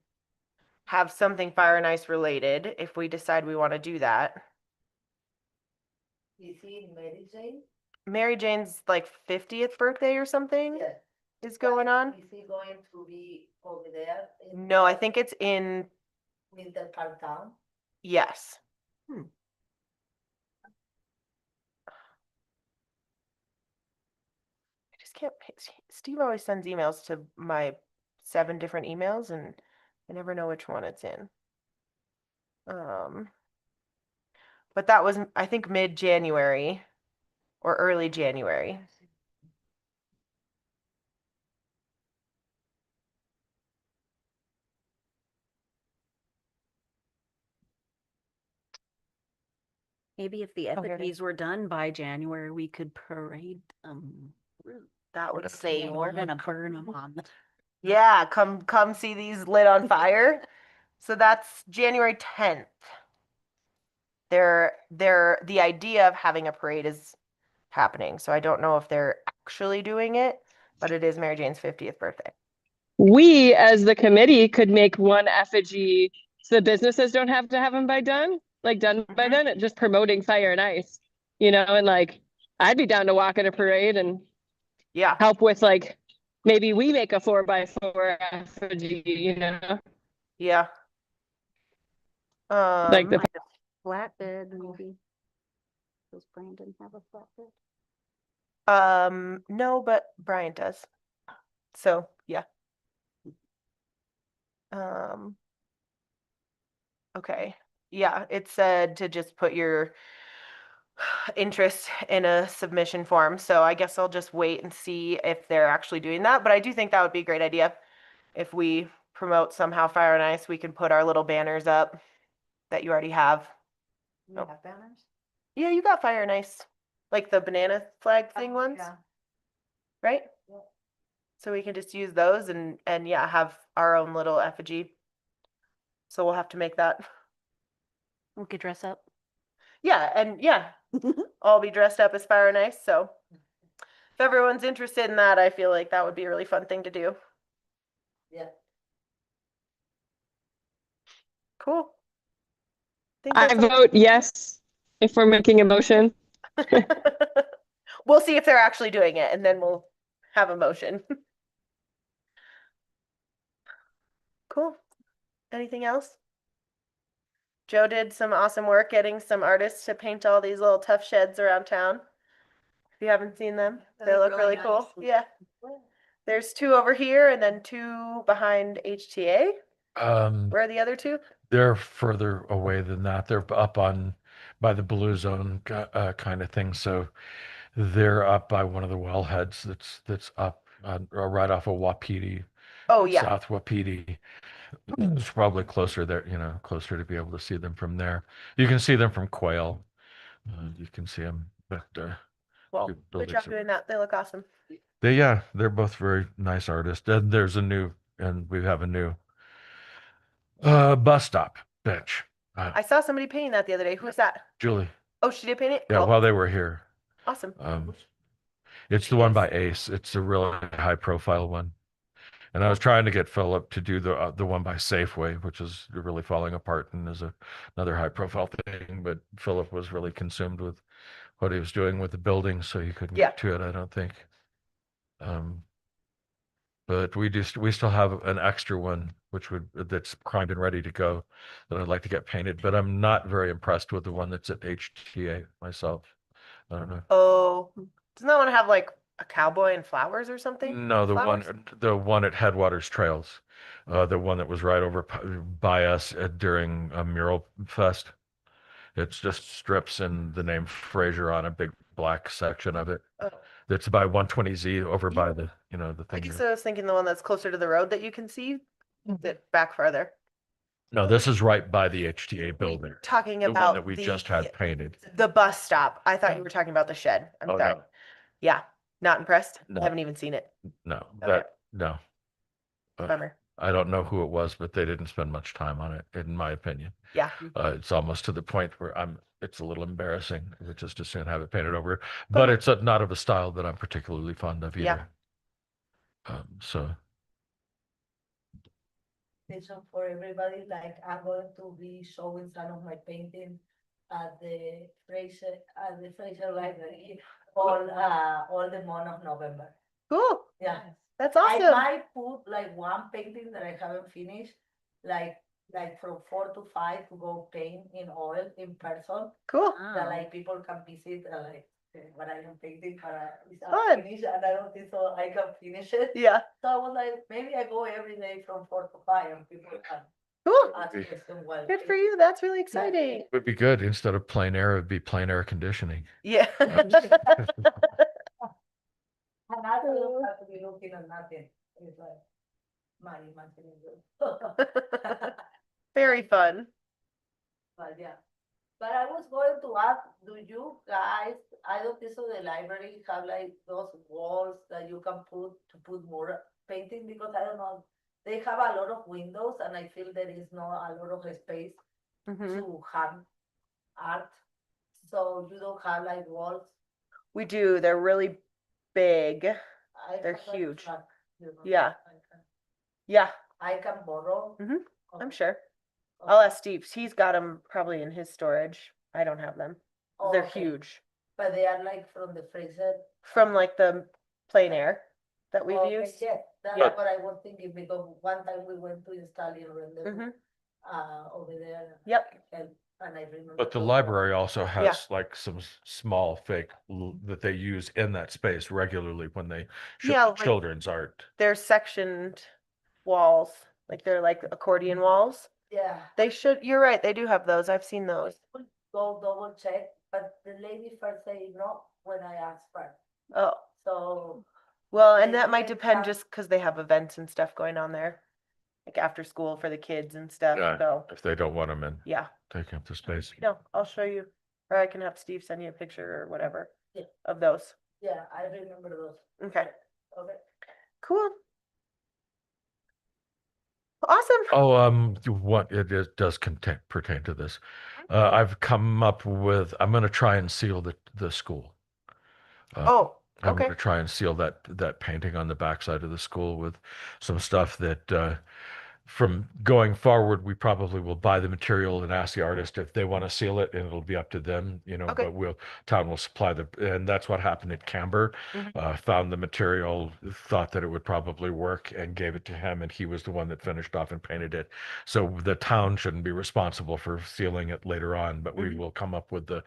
have something fire and ice related if we decide we want to do that. Is he Mary Jane? Mary Jane's like 50th birthday or something Yes. is going on. Is he going to be over there in No, I think it's in, Winter Park Town? yes. I just can't, Steve always sends emails to my 7 different emails and I never know which one it's in. But that was, I think, mid-January or early January. Maybe if the here it is. effigies were done by January, we could parade them through. That would That's save. We're gonna burn them on the. Yeah, come see these lit on fire. So that's January 10th. The idea of having a parade is happening. So I don't know if they're actually doing it, but it is Mary Jane's 50th birthday. We, as the committee, could make one effigy so the businesses don't have to have them by done by Mhm. then, just promoting fire and ice, and like I'd be down to walk in a parade and Yeah. help with like maybe we make a 4x4 effigy, Yeah. like the Flatbed, maybe. Does Brandon have a flatbed? No, but Brian does. So, yeah. Um, okay. Yeah, it said to just put your interest in a submission form. So I guess I'll just wait and see if they're actually doing that. But I do think that would be a great idea. If we promote somehow Fire and Ice, we can put our little banners up that you already have. We Oh. have banners? Yeah, you got Fire and Ice, like the banana flag thing ones, Yeah. right? Yeah. So we can just use those and yeah, have our own little effigy. So we'll have to make that. We could dress up. Yeah, and yeah, all be dressed up as Fire and Ice. So if everyone's interested in that, I feel like that would be a really fun thing to do. Yeah. Cool. Think I that's all. vote yes if we're making a motion. We'll see if they're actually doing it, and then we'll have a motion. Cool. Anything else? Joe did some awesome work getting some artists to paint all these little tough sheds around town. If you haven't seen them, They they look look really really cool. nice. Yeah. There's 2 over here and then 2 behind HTA. Where are the other 2? They're further away than that. They're up on by the Blue Zone kind of thing. So they're up by one of the wellheads that's up right off of Wapiti, Oh yeah. South Wapiti. It's probably closer there, closer to be able to see them from there. You can see them from Quail. You can see them, but Well, good good buildings job are- doing that. They look awesome. they're both very nice artists. And we have a new bus stop bench. I saw somebody painting that the other day. Who was that? Julie, Oh, she did paint it? yeah, Cool. while they were here. Awesome. It's the one by Ace. It's a really high profile one. And I was trying to get Philip to do the one by Safeway, which is really falling apart and is another high profile thing. But Philip was really consumed with what he was doing with the building, so he couldn't Yeah. get to it, I don't think. But we still have an extra one, that's primed and ready to go, that I'd like to get painted. But I'm not very impressed with the one that's at HTA myself. I don't know. Oh, doesn't that one have like a cowboy and flowers or something? No, Flowers? the one at Headwaters Trails, the one that was right over by us during a mural fest. It's just strips and the name Fraser on a big black section of it. Oh. That's by 120Z over by the I thing. guess I was thinking the one that's closer to the road that you can see. That back farther. No, this is right by the HTA building. Talking The one about that we just had painted. the bus stop. I thought you were talking about the shed. I'm Oh, sorry. no. Yeah, not impressed. No. Haven't even seen it. No, Okay. no. Bummer. I don't know who it was, but they didn't spend much time on it, in my opinion. Yeah. It's almost to the point where it's a little embarrassing to just as soon have it painted over, but it's not of a style that I'm particularly fond of Yeah. either. So Presentation for everybody, like I'm going to be showing some of my paintings at the Fraser Library all the month of November. Cool. Yeah. That's I awesome. might put like one painting that I haven't finished, like from 4 to 5 to go paint in oil in person. Cool. That like people can visit and like what I am painting, but it's Fun. unfinished and I don't think so I can finish it. Yeah. So I was like, maybe I go every day from 4 to 5 and people can Cool. ask Good. questions while. Good for you. That's really exciting. it would be good. Instead of plain air, it'd be plain air conditioning. Yeah. And I don't have to be looking at nothing. It's like my imagination. Very fun. But yeah. But I was going to ask, do you guys, I don't think so the library have like those walls that you can put more painting, because I don't know, they have a lot of windows and I feel there is not a lot of space Mhm. to hang art. So you don't have like walls. We do. They're really big. I They're have, like, huge. flat, you know, Yeah. I Yeah, can borrow. Mhm. I'm Okay. sure. Okay. I'll ask Steve. He's got them probably in his storage. I don't have them. Oh, They're okay. huge. But they are like from the Fraser. From like the plein air that we've Okay, used. yeah, that's Yeah. what I was thinking, because one time we went to install in render Mhm. over there. Yep. And And I remember. But the those library walls. also has like some small fake that they use in that space regularly when they show Yeah, like- children's art. They're sectioned walls, like they're like accordion walls. Yeah. They should, you're right, they do have those. I've seen those. Would go double check, but the lady first say no when I asked her. Oh, So well, they and that might didn't depend have- just because they have events and stuff going on there. Like after school for the kids and stuff, Yeah, so, if they don't want them in, yeah. taking up the space. No, I'll show you, or I can have Steve send you a picture or whatever Yeah. of those. yeah, I remember those. Okay, Okay. cool. Awesome. Oh, does pertain to this. I've come up with, I'm gonna try and seal the school. Oh, I'm okay. gonna try and seal that painting on the backside of the school with some stuff that, from going forward, we probably will buy the material and ask the artist if they want to seal it, and it'll be up to them, Okay. but town will supply and that's what happened at Camber. Mhm. Found the material, thought that it would probably work and gave it to him, and he was the one that finished off and painted it. So the town shouldn't be responsible for sealing it later on, but we Mhm. will come up with the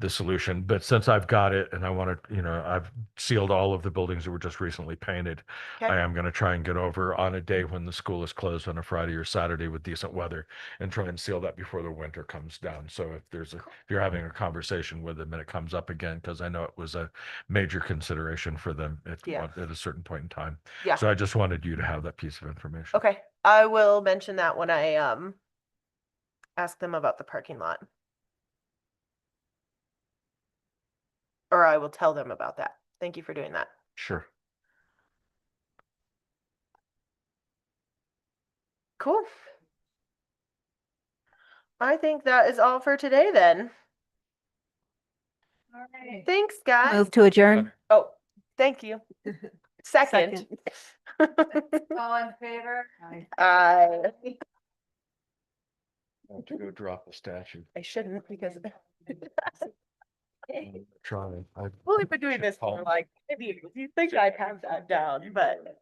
solution. But since I've got it and I want to, I've sealed all of the buildings that were just recently painted, I Okay, am going to try and get over on a day when the school is closed on a Friday or Saturday with decent weather and try and seal that before the winter comes down. So if you're having a conversation with them and it comes up again, because I know it was a major consideration for them Yeah. at a certain point in time. yeah, So I just wanted you to have that piece of information. okay. I will mention that when I, ask them about the parking lot. Or I will tell them about that. Thank you for doing that. Sure. Cool. I think that is all for today then. All right. Thanks, guys. Move to adjourn. Oh, thank you. Second. All in favor? I have to go drop the statue. shouldn't because I'm trying. I've we've only been doing this for like, maybe you think I'd have that down, but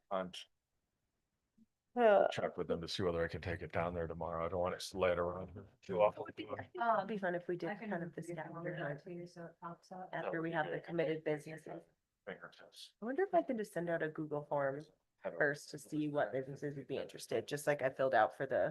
check with them to see whether I can take it down there tomorrow. I don't want it laid around too often. it'd be fun if we did I can kind of this read down one behind out to you so it pops up. after we have the committed businesses. Fingertips. I wonder if I can just send out a Google form first to see what businesses would be interested, just like I filled out for the